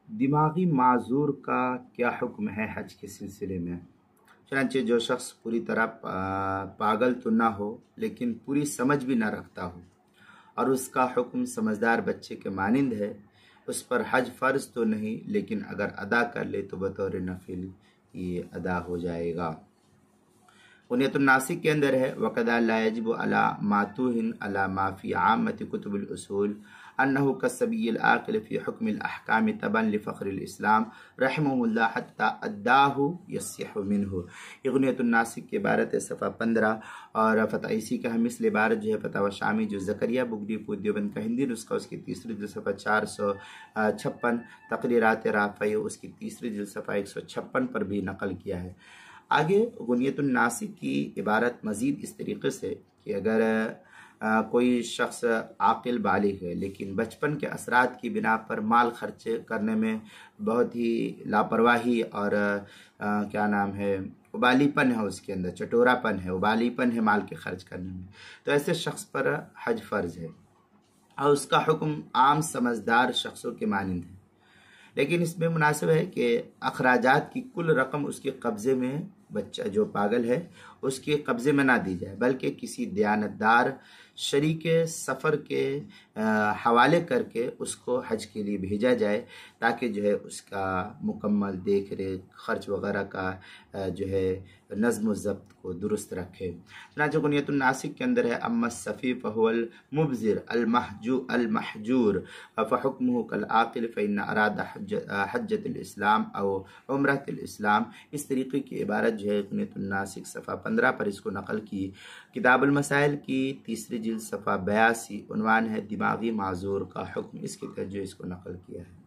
دماغی معذور کا کیا حکم ہے حج کے سلسلے میں؟ چنانچہ جو شخص پوری طرح پاگل تو نہ ہو لیکن پوری سمجھ بھی نہ رکھتا ہو اور اس کا حکم سمجھدار بچے کے مانند ہے، اس پر حج فرض تو نہیں لیکن اگر ادا کر لے تو بطور نفل یہ ادا ہو جائے گا۔ غنیۃ الناسک کے اندر ہے وَقَدَا لَا يَجِبُ عَلَى مَاتُوهٍ عَلَى مَا فِي عَامَّةِ كُتُبِ الْأُصُولِ أَنَّهُ كَالصَّبِيِّ الْعَاقِلِ فِي حُكْمِ الْأَحْكَامِ تَبًا لِفَخْرِ الْإِسْلام رحمه اللہ حتى أَدَّاهُ يَصِّحُ مِنْهُ۔ یہ غنیۃ الناسک کی عبارت ہے، صفحہ 15، اور فتح عیسی کا ہم مثل عبارت جو ہے فتح شامی جو زکریہ بگٹی پور دیوبند کا ہندی نسخہ اس کی تیسری جلد صفحہ 456، تقریرات رافعی اس کی تیسری جلد صفحہ 156 پر بھی نقل کیا ہے۔ آگے غنیۃ الناسک کی عبارت مزید اس طریقے سے کہ اگر کوئی شخص عاقل بالغ ہے لیکن بچپن کے اثرات کی بنا پر مال خرچ کرنے میں بہت ہی لاپرواہی اور ابالی پن ہے، اس کے اندر چٹورا پن ہے، ابالی پن ہے مال کے خرچ کرنے میں، تو ایسے شخص پر حج فرض ہے اور اس کا حکم عام سمجھدار شخصوں کے مانند ہے، لیکن اس میں مناسب ہے کہ اخراجات کی کل رقم اس کے قبضے میں، بچہ جو پاگل ہے اس کے قبضے میں نہ دی جائے بلکہ کسی دیانتدار شریک سفر کے حوالے کر کے اس کو حج کے لیے بھیجا جائے تاکہ جو ہے اس کا مکمل دیکھ ریکھ خرچ وغیرہ کا جو ہے نظم و ضبط کو درست رکھے۔ چنانچہ غنیۃ الناسک کے اندر ہے اما السفی فهو المبذر المحجور فحکمہ کالعاقل فإن اراد حجۃ الاسلام او عمرۃ الاسلام۔ اس طریقے کی عبارت جو ہے غنیۃ الناسک صفحہ 15 پر اس کو نقل کی۔ کتاب المسائل کی تیسری جلد صفحہ 82، عنوان ہے دماغی معذور کا حکم، اس کے تحت جو اس کو نقل کیا ہے۔